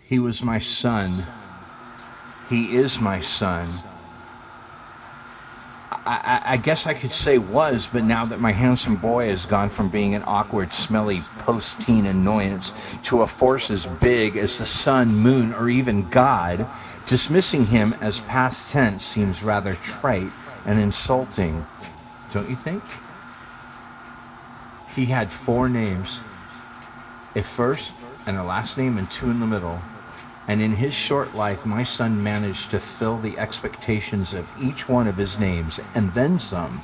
He was my son. He is my son. I guess I could say was, but now that my handsome boy has gone from being an awkward, smelly, post-teen annoyance to a force as big as the sun, moon, or even God, dismissing him as past tense seems rather trite and insulting, don't you think? He had 4 names, a first and a last name and 2 in the middle. And in his short life, my son managed to fill the expectations of each one of his names, and then some.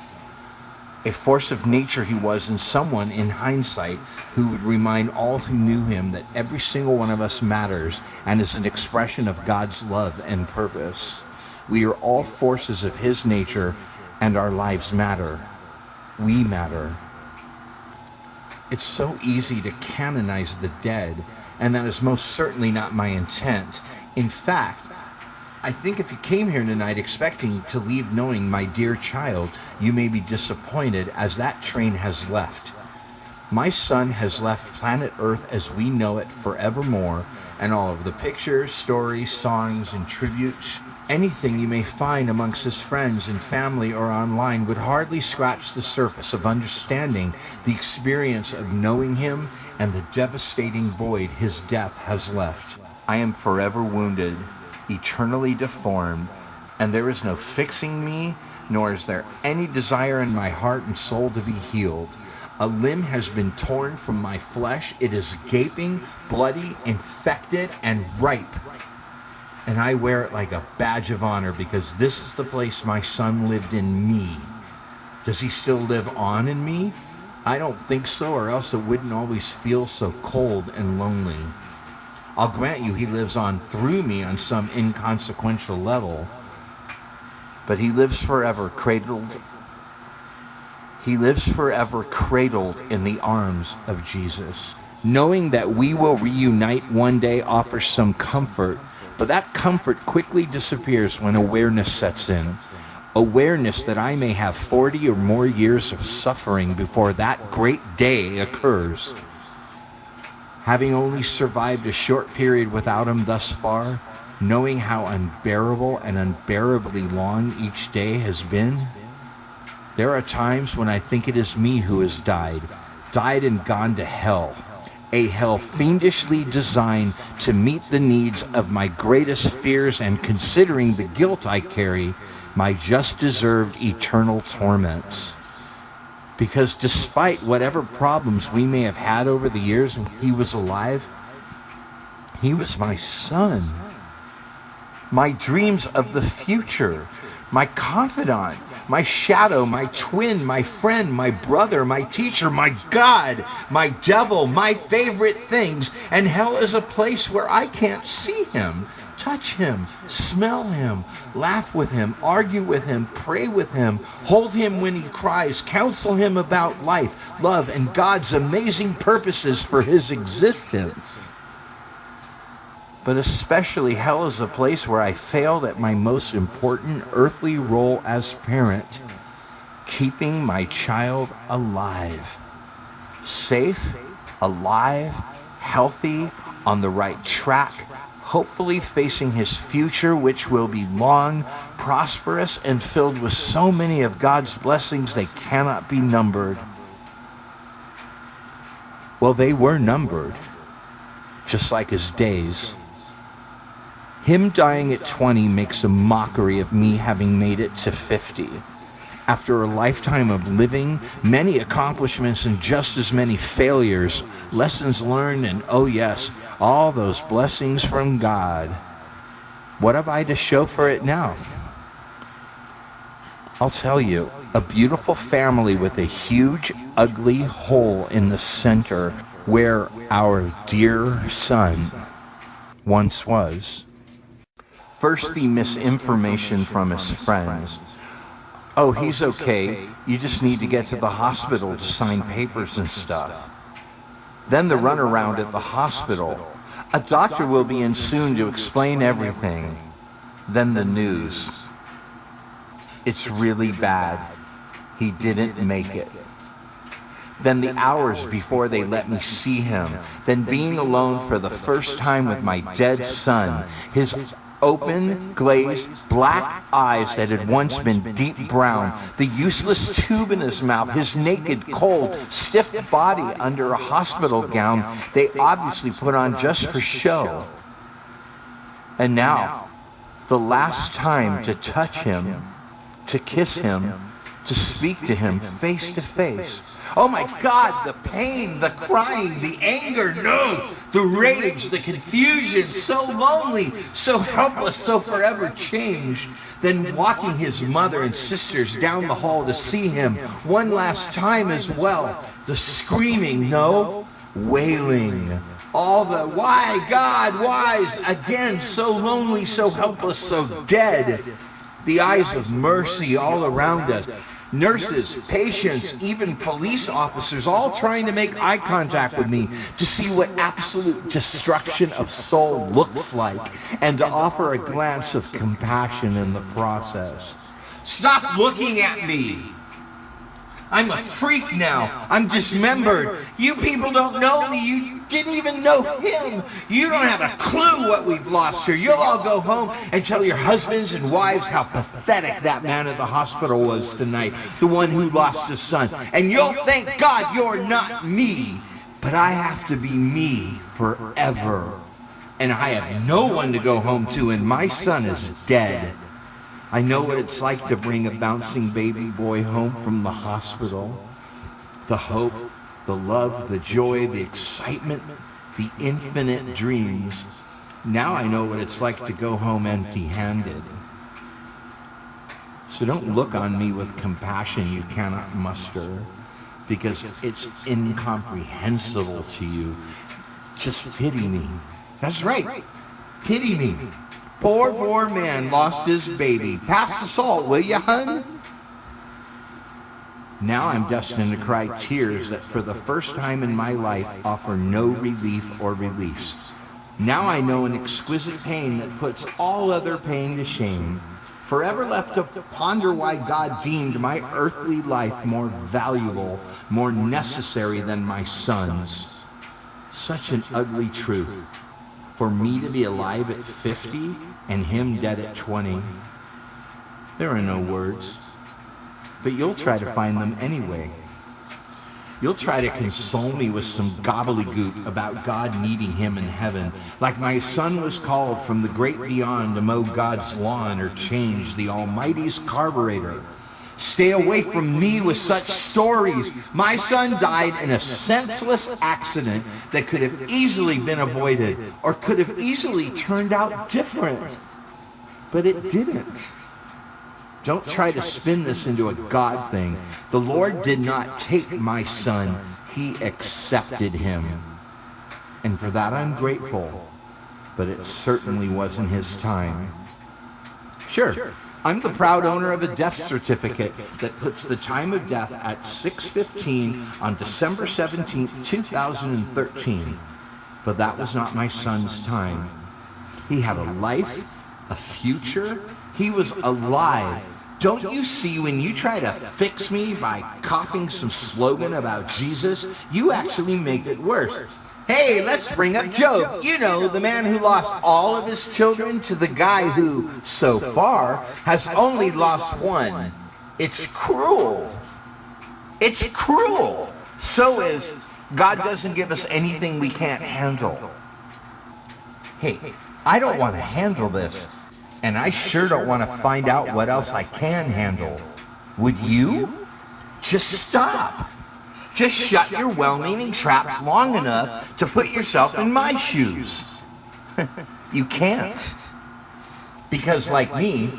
A force of nature he was, and someone, in hindsight, who would remind all who knew him that every single one of us matters and is an expression of God's love and purpose. We are all forces of his nature, and our lives matter. We matter. It's so easy to canonize the dead, and that is most certainly not my intent. In fact, I think if you came here tonight expecting to leave knowing my dear child, you may be disappointed, as that train has left. My son has left planet Earth as we know it forevermore, and all of the pictures, stories, songs, and tributes, anything you may find amongst his friends and family or online would hardly scratch the surface of understanding the experience of knowing him and the devastating void his death has left. I am forever wounded, eternally deformed, and there is no fixing me, nor is there any desire in my heart and soul to be healed. A limb has been torn from my flesh. It is gaping, bloody, infected, and ripe. And I wear it like a badge of honor because this is the place my son lived in me. Does he still live on in me? I don't think so, or else it wouldn't always feel so cold and lonely. I'll grant you he lives on through me on some inconsequential level, but he lives forever cradled. He lives forever cradled in the arms of Jesus. Knowing that we will reunite one day offers some comfort, but that comfort quickly disappears when awareness sets in. Awareness that I may have 40 or more years of suffering before that great day occurs. Having only survived a short period without him thus far, knowing how unbearable and unbearably long each day has been, there are times when I think it is me who has died and gone to hell. A hell fiendishly designed to meet the needs of my greatest fears and, considering the guilt I carry, my just deserved eternal torments. Because despite whatever problems we may have had over the years when he was alive, he was my son. My dreams of the future, my confidant, my shadow, my twin, my friend, my brother, my teacher, my God, my devil, my favorite things. And hell is a place where I can't see him, touch him, smell him, laugh with him, argue with him, pray with him, hold him when he cries, counsel him about life, love, and God's amazing purposes for his existence. But especially hell is a place where I failed at my most important earthly role as parent, keeping my child alive. Safe, alive, healthy, on the right track, hopefully facing his future, which will be long, prosperous, and filled with so many of God's blessings they cannot be numbered. Well, they were numbered, just like his days. Him dying at 20 makes a mockery of me having made it to 50. After a lifetime of living, many accomplishments and just as many failures, lessons learned, and oh yes, all those blessings from God. What have I to show for it now? I'll tell you, a beautiful family with a huge, ugly hole in the center where our dear son once was. First, the misinformation from his friends. Oh, he's okay. You just need to get to the hospital to sign papers and stuff. Then the runaround at the hospital. A doctor will be in soon to explain everything. Then the news. It's really bad. He didn't make it. then the hours before they let me see him, then being alone for the first time with my dead son, his open, glazed, black eyes that had once been deep brown, the useless tube in his mouth, his naked, cold, stiff body under a hospital gown they obviously put on just for show. And now, the last time to touch him, to kiss him, to speak to him face to face. Oh my God, the pain, the crying, the anger, no, the rage, the confusion, so lonely, so helpless, so forever changed. Then walking his mother and sisters down the hall to see him one last time as well. The screaming, no, wailing. All the why, God, whys, again, so lonely, so helpless, so dead. The eyes of mercy all around us. Nurses, patients, even police officers, all trying to make eye contact with me to see what absolute destruction of soul looks like and to offer a glance of compassion in the process. Stop looking at me! I'm a freak now. I'm dismembered. You people don't know me. You didn't even know him. You don't have a clue what we've lost here. You'll all go home and tell your husbands and wives how pathetic that man at the hospital was tonight, the one who lost his son. And you'll thank God you're not me, but I have to be me forever. And I have no one to go home to, and my son is dead. I know what it's like to bring a bouncing baby boy home from the hospital. The hope, the love, the joy, the excitement, the infinite dreams. Now I know what it's like to go home empty-handed. So don't look on me with compassion you cannot muster, because it's incomprehensible to you. Just pity me. That's right. Pity me. Poor man lost his baby. Pass the salt, will ya, hun? Now I'm destined to cry tears that for the first time in my life offer no relief or release. Now I know an exquisite pain that puts all other pain to shame. Forever left to ponder why God deemed my earthly life more valuable, more necessary than my son's. Such an ugly truth. For me to be alive at 50 and him dead at 20. There are no words, but you'll try to find them anyway. You'll try to console me with some gobbledygook about God needing him in heaven, like my son was called from the great beyond to mow God's lawn or change the Almighty's carburetor. Stay away from me with such stories. My son died in a senseless accident that could have easily been avoided or could have easily turned out different. But it didn't. Don't try to spin this into a God thing. The Lord did not take my son. He accepted him. And for that I'm grateful. But it certainly wasn't his time. Sure. I'm the proud owner of a death certificate that puts the time of death at 6:15 on December 17th, 2013. But that was not my son's time. He had a life, a future. He was alive. Don't you see, when you try to fix me by copying some slogan about Jesus, you actually make it worse. Hey, let's bring up Job. You know, the man who lost all of his children to the guy who, so far, has only lost one. It's cruel. It's cruel. So is God doesn't give us anything we can't handle. Hey, I don't want to handle this, and I sure don't want to find out what else I can handle. Would you? Just stop. Just shut your well-meaning traps long enough to put yourself in my shoes. You can't. Because like me,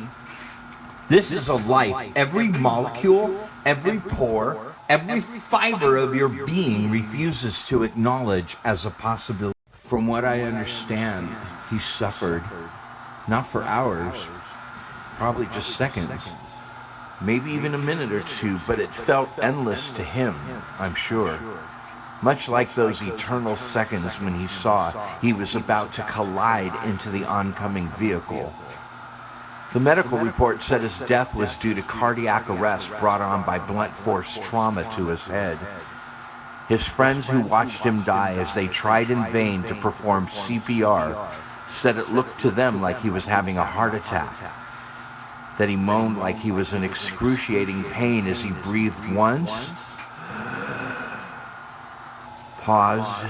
this is a life every molecule, every pore, every fiber of your being refuses to acknowledge as a possibility. From what I understand, he suffered, not for hours, probably just seconds. Maybe even a minute or two, but it felt endless to him, I'm sure. Much like those eternal seconds when he saw he was about to collide into the oncoming vehicle. The medical report said his death was due to cardiac arrest brought on by blunt force trauma to his head. His friends who watched him die as they tried in vain to perform CPR said it looked to them like he was having a heart attack, that he moaned like he was in excruciating pain as he breathed once, paused,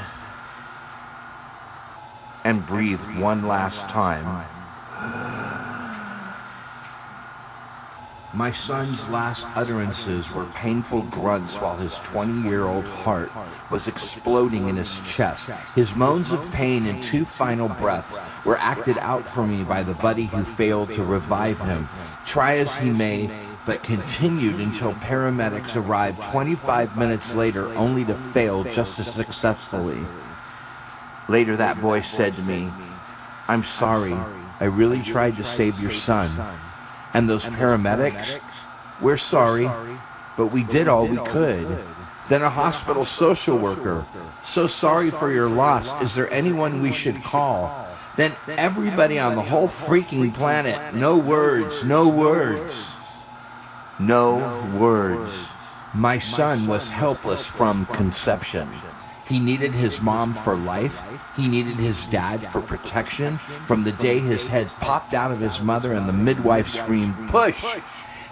and breathed one last time. My son's last utterances were painful grunts while his 20-year-old heart was exploding in his chest. His moans of pain and 2 final breaths were acted out for me by the buddy who failed to revive him. Try as he may, but continued until paramedics arrived 25 minutes later, only to fail just as successfully. Later, that boy said to me, "I'm sorry, I really tried to save your son. And those paramedics, we're sorry, but we did all we could." Then a hospital social worker, "So sorry for your loss. Is there anyone we should call?" Then everybody on the whole freaking planet, no words, no words, no words. My son was helpless from conception. He needed his mom for life. He needed his dad for protection. From the day his head popped out of his mother and the midwife screamed, "Push!"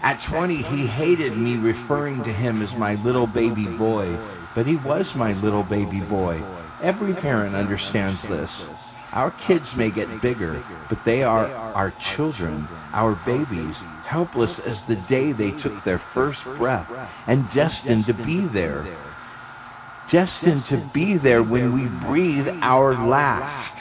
At 20, he hated me referring to him as my little baby boy, but he was my little baby boy. Every parent understands this. Our kids may get bigger, but they are our children, our babies, helpless as the day they took their first breath, and destined to be there. Destined to be there when we breathe our last.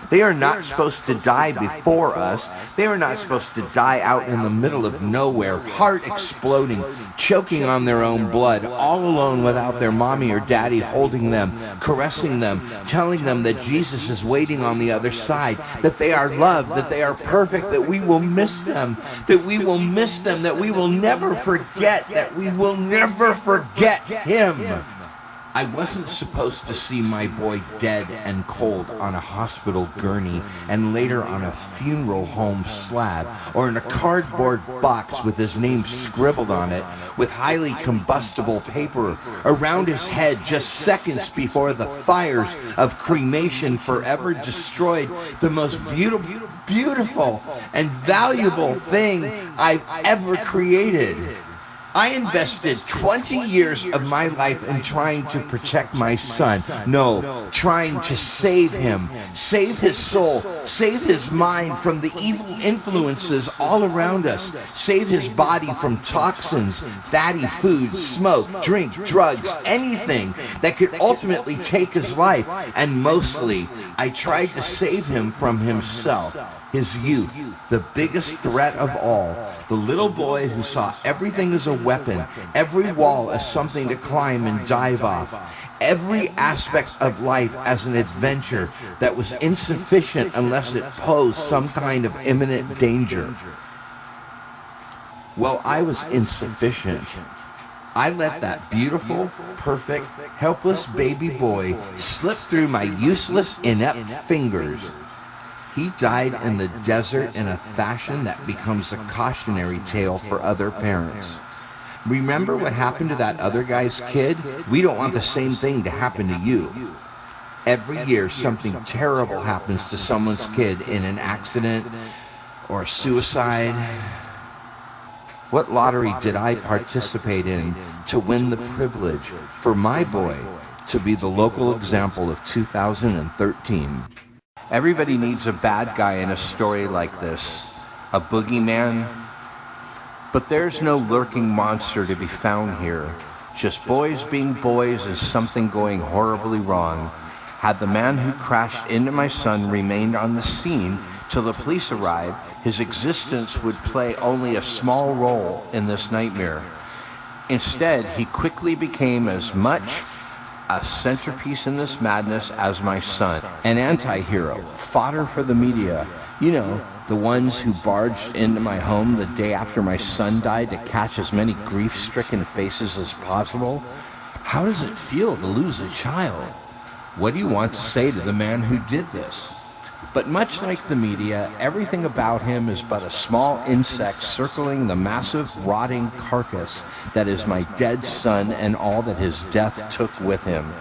They are not supposed to die before us. They are not supposed to die out in the middle of nowhere, heart exploding, choking on their own blood, all alone without their mommy or daddy holding them, caressing them, telling them that Jesus is waiting on the other side, that they are loved, that they are perfect, that we will miss them, that we will miss them, that we will never forget, that we will never forget him. I wasn't supposed to see my boy dead and cold on a hospital gurney and later on a funeral home slab or in a cardboard box with his name scribbled on it with highly combustible paper around his head just seconds before the fires of cremation forever destroyed the most beautiful and valuable thing I've ever created. I invested 20 years of my life in trying to protect my son. No, trying to save him, save his soul, save his mind from the evil influences all around us, save his body from toxins, fatty foods, smoke, drink, drugs, anything that could ultimately take his life. And mostly, I tried to save him from himself. His youth, the biggest threat of all, the little boy who saw everything as a weapon, every wall as something to climb and dive off, every aspect of life as an adventure that was insufficient unless it posed some kind of imminent danger. Well, I was insufficient. I let that beautiful, perfect, helpless baby boy slip through my useless, inept fingers. He died in the desert in a fashion that becomes a cautionary tale for other parents. Remember what happened to that other guy's kid? We don't want the same thing to happen to you. Every year, something terrible happens to someone's kid in an accident or suicide. What lottery did I participate in to win the privilege for my boy to be the local example of 2013? Everybody needs a bad guy in a story like this, a boogeyman. But there's no lurking monster to be found here, just boys being boys and something going horribly wrong. Had the man who crashed into my son remained on the scene till the police arrived, his existence would play only a small role in this nightmare. Instead, he quickly became as much a centerpiece in this madness as my son, an anti-hero, fodder for the media. You know, the ones who barged into my home the day after my son died to catch as many grief-stricken faces as possible. How does it feel to lose a child? What do you want to say to the man who did this? But much like the media, everything about him is but a small insect circling the massive, rotting carcass that is my dead son and all that his death took with him.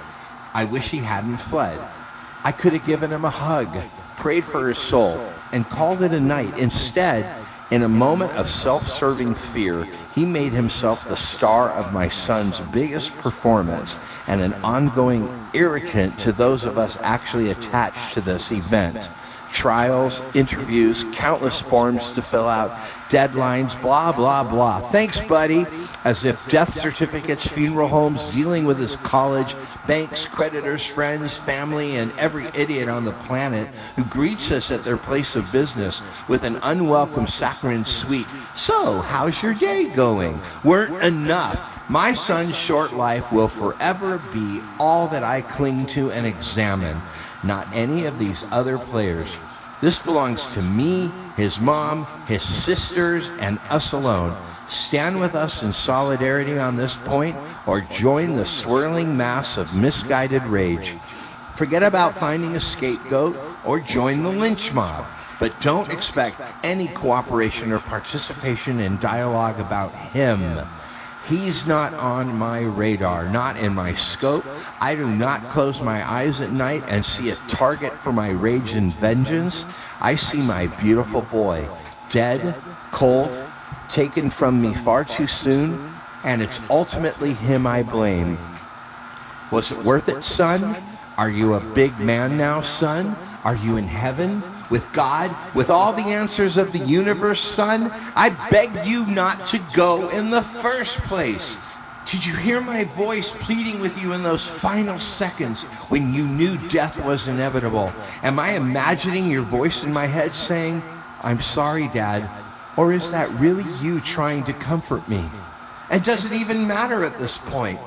I wish he hadn't fled. I could have given him a hug, prayed for his soul, and called it a night. Instead, in a moment of self-serving fear, he made himself the star of my son's biggest performance and an ongoing irritant to those of us actually attached to this event. Trials, interviews, countless forms to fill out, deadlines, blah, blah, blah. Thanks, buddy. As if death certificates, funeral homes, dealing with his college, banks, creditors, friends, family, and every idiot on the planet who greets us at their place of business with an unwelcome saccharine sweet. So, how's your day going? Weren't enough. My son's short life will forever be all that I cling to and examine, not any of these other players. This belongs to me, his mom, his sisters, and us alone. Stand with us in solidarity on this point, or join the swirling mass of misguided rage. Forget about finding a scapegoat, or join the lynch mob. But don't expect any cooperation or participation in dialogue about him. He's not on my radar, not in my scope. I do not close my eyes at night and see a target for my rage and vengeance. I see my beautiful boy, dead, cold, taken from me far too soon, and it's ultimately him I blame. Was it worth it, son? Are you a big man now, son? Are you in heaven? With God? With all the answers of the universe, son? I begged you not to go in the first place. Did you hear my voice pleading with you in those final seconds when you knew death was inevitable? Am I imagining your voice in my head saying, "I'm sorry, Dad"? Or is that really you trying to comfort me? And does it even matter at this point?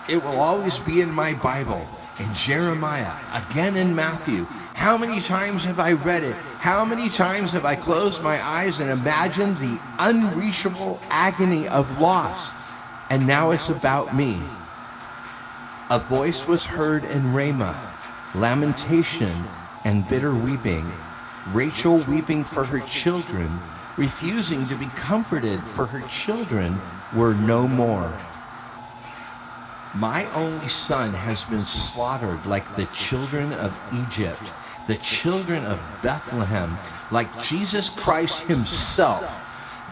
It will always be in my Bible, in Jeremiah, again in Matthew. How many times have I read it? How many times have I closed my eyes and imagined the unreachable agony of loss? And now it's about me. A voice was heard in Ramah, lamentation and bitter weeping. Rachel weeping for her children, refusing to be comforted, for her children were no more. My only son has been slaughtered like the children of Egypt, the children of Bethlehem, like Jesus Christ himself.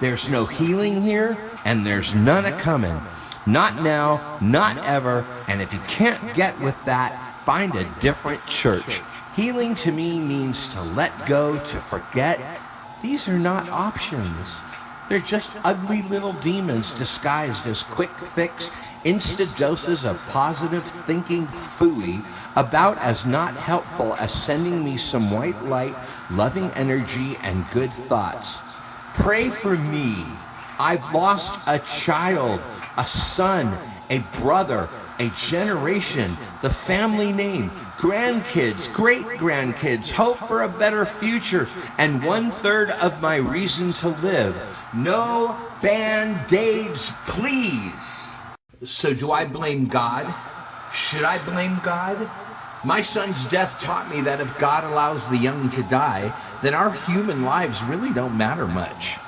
There's no healing here, and there's none a-coming. Not now, not ever, and if you can't get with that, find a different church. Healing to me means to let go, to forget. These are not options. They're just ugly little demons disguised as quick fix, instant doses of positive thinking phooey, about as not helpful as sending me some white light, loving energy, and good thoughts. Pray for me. I've lost a child, a son, a brother, a generation, the family name, grandkids, great-grandkids, hope for a better future, and 1/3 of my reason to live. No band-aids, please. So do I blame God? Should I blame God? My son's death taught me that if God allows the young to die, then our human lives really don't matter much.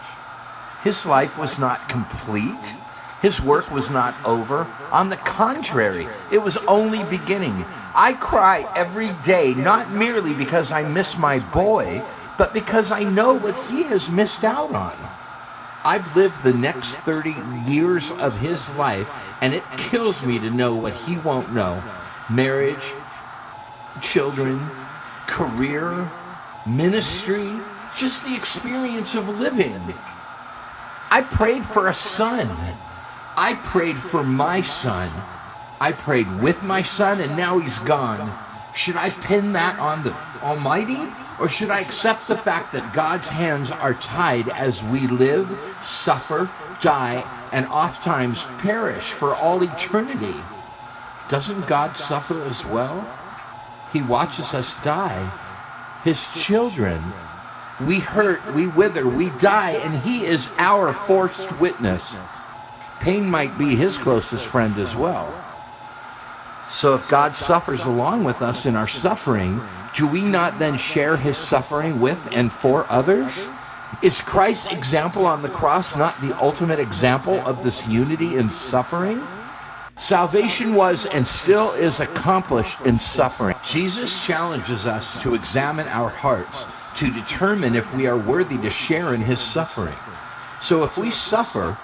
His life was not complete. His work was not over. On the contrary, it was only beginning. I cry every day, not merely because I miss my boy, but because I know what he has missed out on. I've lived the next 30 years of his life, and it kills me to know what he won't know. Marriage, children, career, ministry, just the experience of living. I prayed for a son. I prayed for my son. I prayed with my son, and now he's gone. Should I pin that on the Almighty? Or should I accept the fact that God's hands are tied as we live, suffer, die, and oftentimes perish for all eternity? Doesn't God suffer as well? He watches us die. His children. We hurt, we wither, we die, and he is our forced witness. Pain might be his closest friend as well. So if God suffers along with us in our suffering, do we not then share his suffering with and for others? Is Christ's example on the cross not the ultimate example of this unity in suffering? Salvation was and still is accomplished in suffering. Jesus challenges us to examine our hearts to determine if we are worthy to share in his suffering. So if we suffer,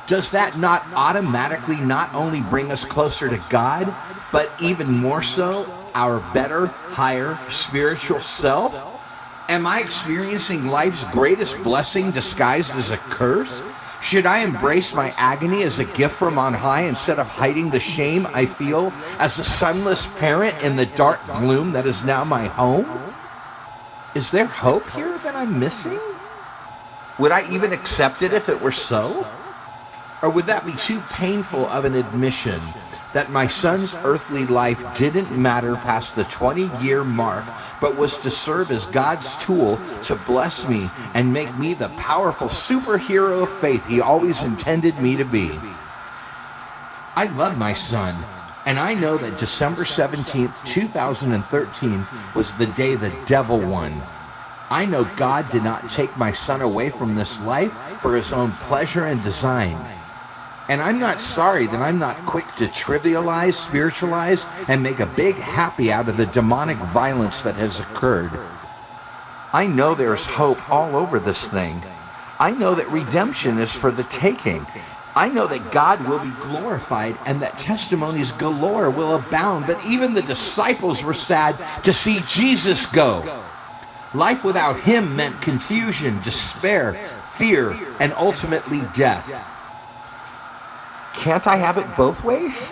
does that not automatically not only bring us closer to God, but even more so, our better, higher spiritual self? Am I experiencing life's greatest blessing disguised as a curse? Should I embrace my agony as a gift from on high instead of hiding the shame I feel as a sonless parent in the dark gloom that is now my home? Is there hope here that I'm missing? Would I even accept it if it were so? Or would that be too painful of an admission that my son's earthly life didn't matter past the 20-year mark, but was to serve as God's tool to bless me and make me the powerful superhero of faith he always intended me to be? I love my son, and I know that December 17th, 2013 was the day the devil won. I know God did not take my son away from this life for his own pleasure and design. And I'm not sorry that I'm not quick to trivialize, spiritualize, and make a big happy out of the demonic violence that has occurred. I know there's hope all over this thing. I know that redemption is for the taking. I know that God will be glorified and that testimonies galore will abound, but even the disciples were sad to see Jesus go. Life without him meant confusion, despair, fear, and ultimately death. Can't I have it both ways?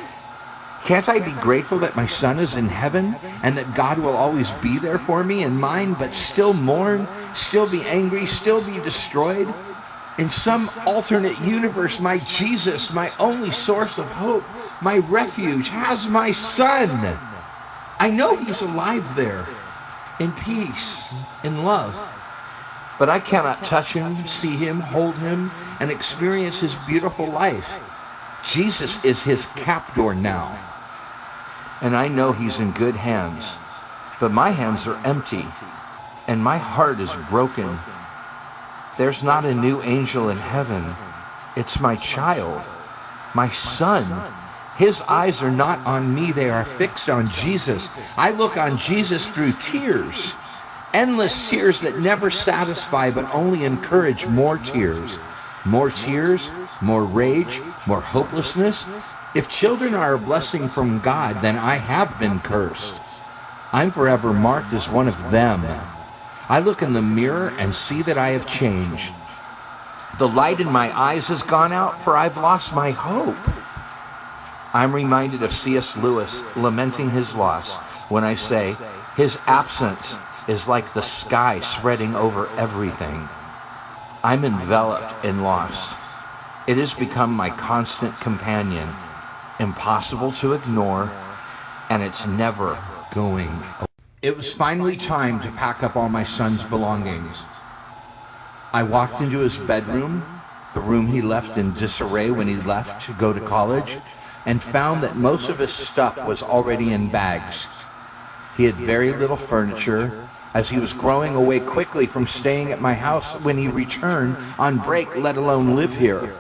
Can't I be grateful that my son is in heaven and that God will always be there for me and mine, but still mourn, still be angry, still be destroyed? In some alternate universe, my Jesus, my only source of hope, my refuge, has my son. I know he's alive there, in peace, in love. But I cannot touch him, see him, hold him, and experience his beautiful life. Jesus is his captor now. And I know he's in good hands. But my hands are empty, and my heart is broken. There's not a new angel in heaven. It's my child, my son. His eyes are not on me, they are fixed on Jesus. I look on Jesus through tears, endless tears that never satisfy but only encourage more tears. More tears, more rage, more hopelessness. If children are a blessing from God, then I have been cursed. I'm forever marked as one of them. I look in the mirror and see that I have changed. The light in my eyes has gone out, for I've lost my hope. I'm reminded of C.S. Lewis lamenting his loss when I say, his absence is like the sky spreading over everything. I'm enveloped in loss. It has become my constant companion, impossible to ignore, and it's never going away. It was finally time to pack up all my son's belongings. I walked into his bedroom, the room he left in disarray when he left to go to college, and found that most of his stuff was already in bags. He had very little furniture, as he was growing away quickly from staying at my house when he returned on break, let alone live here.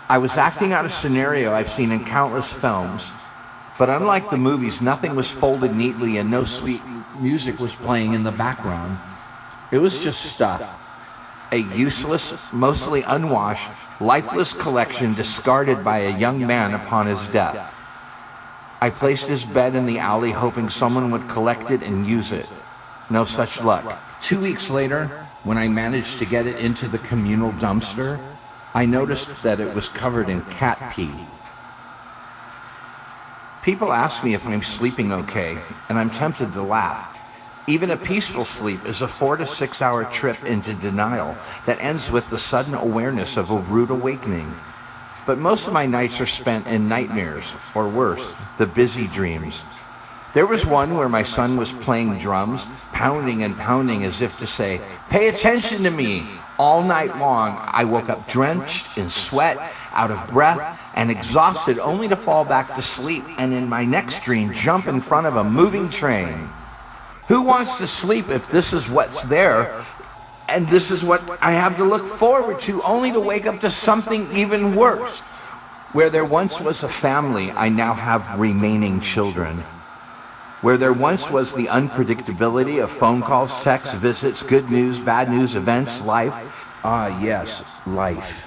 I was acting out a scenario I've seen in countless films, but unlike the movies, nothing was folded neatly and no sweet music was playing in the background. It was just stuff. A useless, mostly unwashed, lifeless collection discarded by a young man upon his death. I placed his bed in the alley hoping someone would collect it and use it. No such luck. 2 weeks later, when I managed to get it into the communal dumpster, I noticed that it was covered in cat pee. People ask me if I'm sleeping okay, and I'm tempted to laugh. Even a peaceful sleep is a 4 to 6 hour trip into denial that ends with the sudden awareness of a rude awakening. But most of my nights are spent in nightmares, or worse, the busy dreams. There was one where my son was playing drums, pounding and pounding as if to say, "Pay attention to me." All night long, I woke up drenched in sweat, out of breath, and exhausted, only to fall back to sleep and in my next dream jump in front of a moving train. Who wants to sleep if this is what's there and this is what I have to look forward to, only to wake up to something even worse? Where there once was a family, I now have remaining children. Where there once was the unpredictability of phone calls, texts, visits, good news, bad news, events, life. Ah, yes, life.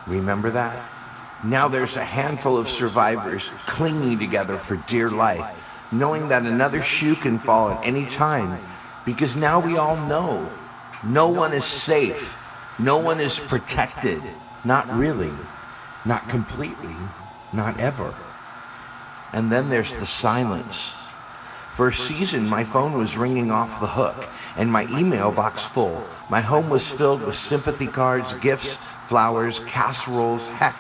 Remember that? Now there's a handful of survivors clinging together for dear life, knowing that another shoe can fall at any time, because now we all know no one is safe, no one is protected. Not really, not completely, not ever. And then there's the silence. For a season, my phone was ringing off the hook and my email box full. My home was filled with sympathy cards, gifts, flowers, casseroles, heck,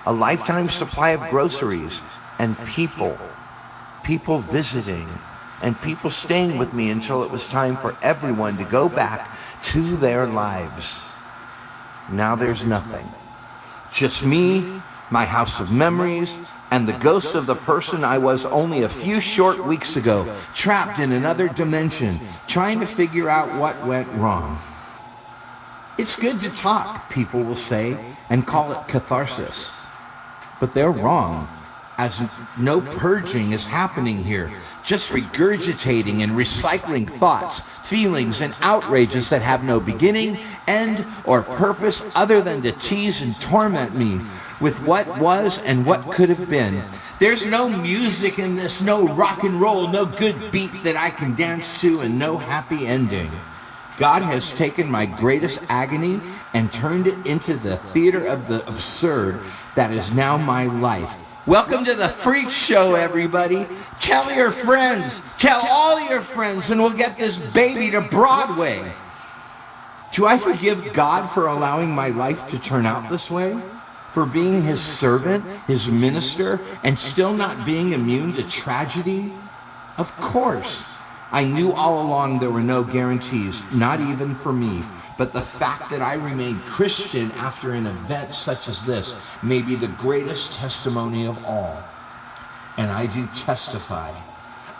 a lifetime supply of groceries, and people visiting, and people staying with me until it was time for everyone to go back to their lives. Now there's nothing. Just me, my house of memories, and the ghost of the person I was only a few short weeks ago, trapped in another dimension, trying to figure out what went wrong. It's good to talk, people will say, and call it catharsis. But they're wrong, as no purging is happening here, just regurgitating and recycling thoughts, feelings, and outrages that have no beginning, end, or purpose other than to tease and torment me with what was and what could have been. There's no music in this, no rock and roll, no good beat that I can dance to, and no happy ending. God has taken my greatest agony and turned it into the theater of the absurd that is now my life. Welcome to the Freak Show, everybody. Tell your friends, tell all your friends, and we'll get this baby to Broadway. Do I forgive God for allowing my life to turn out this way? For being his servant, his minister, and still not being immune to tragedy? Of course. I knew all along there were no guarantees, not even for me. But the fact that I remained Christian after an event such as this may be the greatest testimony of all. And I do testify.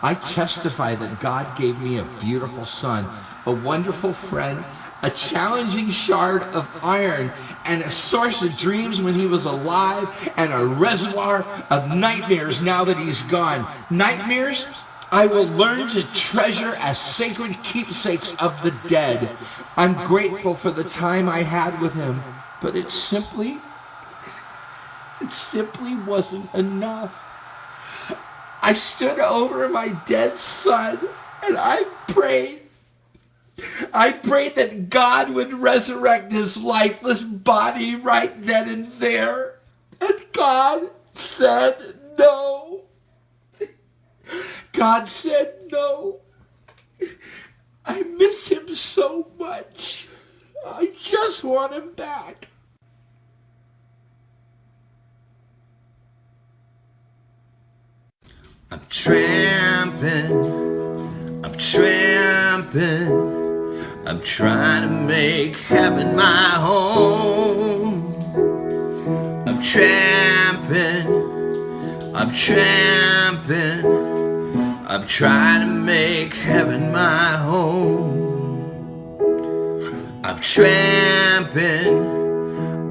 I testify that God gave me a beautiful son, a wonderful friend, a challenging shard of iron, and a source of dreams when he was alive, and a reservoir of nightmares now that he's gone. Nightmares I will learn to treasure as sacred keepsakes of the dead. I'm grateful for the time I had with him, but it simply wasn't enough. I stood over my dead son and I prayed that God would resurrect his lifeless body right then and there. And God said no. God said no. I miss him so much. I just want him back. I'm tramping, I'm trying to make heaven my home. I'm tramping, I'm trying to make heaven my home. I'm tramping,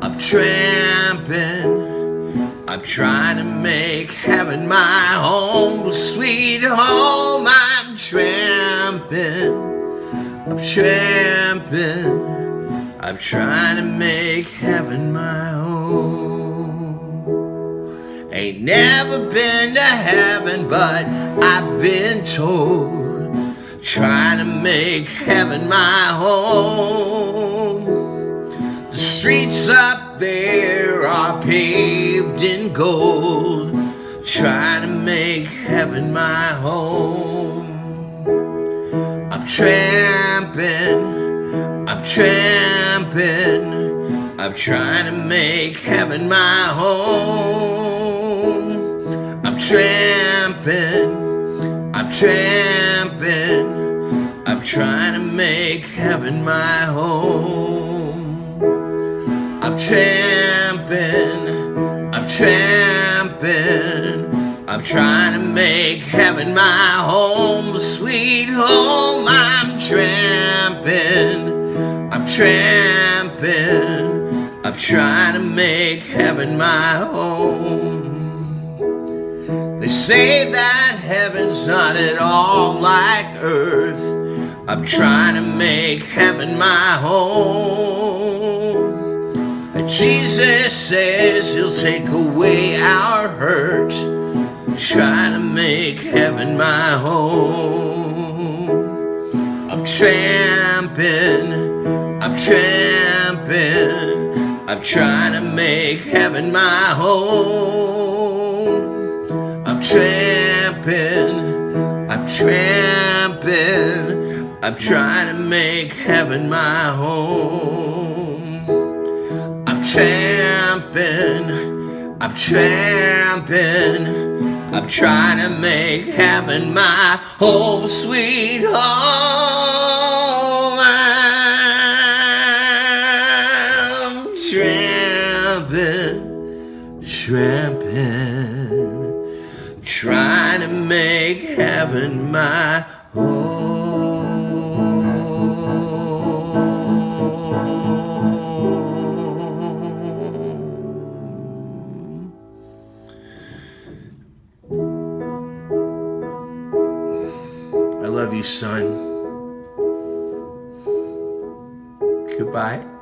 I'm trying to make heaven my home, sweet home. I'm tramping, I'm trying to make heaven my home. Ain't never been to heaven, but I've been told, trying to make heaven my home. The streets up there are paved in gold, trying to make heaven my home. I'm tramping, I'm trying to make heaven my home. I'm tramping, tramping, I'm trying to make heaven my home. I'm tramping, I'm tramping, I'm trying to make heaven my home, sweet home. I'm tramping, I'm tramping, I'm trying to make heaven my home. They say that heaven's not at all like earth. I'm trying to make heaven my home. And Jesus says he'll take away our hurt. Trying to make heaven my home. I'm tramping, I'm tramping, I'm trying to make heaven my home. I'm tramping, I'm tramping, I'm trying to make heaven my home. I'm tramping, I'm tramping, I'm trying to make heaven my home, sweet home. I'm tramping, tramping, trying to make heaven my home. I love you, son. Goodbye.